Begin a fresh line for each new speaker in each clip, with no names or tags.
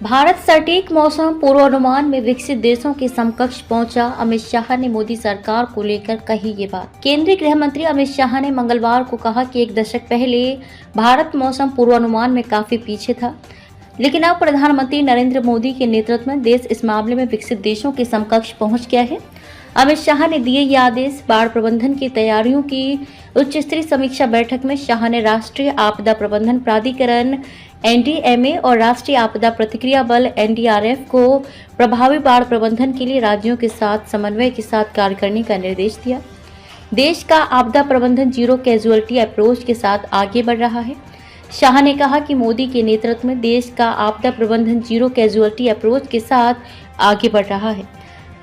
भारत सटीक मौसम पूर्वानुमान में विकसित देशों के समकक्ष पहुंचा। अमित शाह ने मोदी सरकार को लेकर कही ये बात। केंद्रीय गृह मंत्री अमित शाह ने मंगलवार को कहा कि एक दशक पहले भारत मौसम पूर्वानुमान में काफी पीछे था, लेकिन अब प्रधानमंत्री नरेंद्र मोदी के नेतृत्व में देश इस मामले में विकसित देशों के समकक्ष पहुंच गया है। अमित शाह ने दिए ये आदेश बाढ़ प्रबंधन की तैयारियों की उच्च स्तरीय समीक्षा बैठक में। शाह ने राष्ट्रीय आपदा प्रबंधन प्राधिकरण एनडीएमए और राष्ट्रीय आपदा प्रतिक्रिया बल एनडीआरएफ को प्रभावी बाढ़ प्रबंधन के लिए राज्यों के साथ समन्वय के साथ कार्य करने का निर्देश दिया। देश का आपदा प्रबंधन जीरो कैजुअल्टी अप्रोच के साथ आगे बढ़ रहा है। शाह ने कहा कि मोदी के नेतृत्व में देश का आपदा प्रबंधन जीरो कैजुअल्टी अप्रोच के साथ आगे बढ़ रहा है।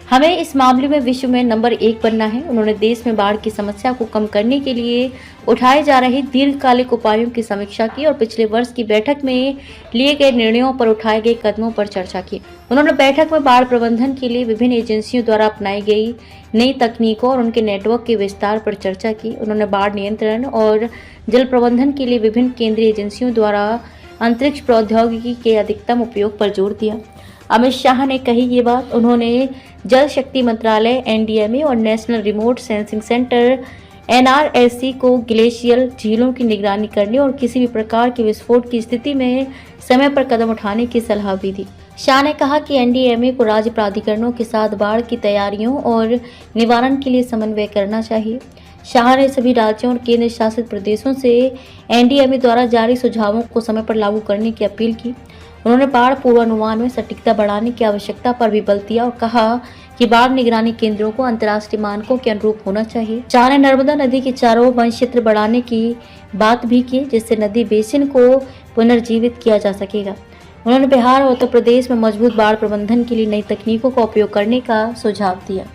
हमें इस मामले में विश्व में नंबर 1 बनना है। उन्होंने देश में बाढ़ की समस्या को कम करने के लिए उठाए जा रहे दीर्घकालिक उपायों की समीक्षा की और पिछले वर्ष की बैठक में लिए गए निर्णयों पर उठाए गए कदमों पर चर्चा की। उन्होंने बैठक में बाढ़ प्रबंधन के लिए विभिन्न एजेंसियों द्वारा अपनाई गई नई तकनीकों और उनके नेटवर्क के विस्तार पर चर्चा की। उन्होंने बाढ़ नियंत्रण और जल प्रबंधन के लिए विभिन्न केंद्रीय एजेंसियों द्वारा अंतरिक्ष प्रौद्योगिकी के अधिकतम उपयोग पर जोर दिया। अमित शाह ने कही ये बात। उन्होंने जल शक्ति मंत्रालय एनडीएमए और national remote sensing centre NRSC को ग्लेशियल झीलों की निगरानी करने और किसी भी प्रकार के विस्फोट की स्थिति में समय पर कदम उठाने की सलाह भी दी। शाह ने कहा कि एनडीएमए को राज्य प्राधिकरणों के साथ बाढ़ की तैयारियों और निवारण के लिए समन्वय करना चाहिए। शाह ने सभी राज्यों और केंद्र शासित प्रदेशों से एनडीएमए द्वारा जारी सुझावों को समय पर लागू करने की अपील की। उन्होंने बाढ़ पूर्वानुमान में सटीकता बढ़ाने की आवश्यकता पर भी बल दिया और कहा कि बाढ़ निगरानी केंद्रों को अंतर्राष्ट्रीय मानकों के अनुरूप होना चाहिए। शाह ने नर्मदा नदी के चारों ओर वन क्षेत्र बढ़ाने की बात भी की, जिससे नदी बेसिन को पुनर्जीवित किया जा सकेगा। उन्होंने बिहार और उत्तर प्रदेश में मजबूत बाढ़ प्रबंधन के लिए नई तकनीकों का उपयोग करने का सुझाव दिया।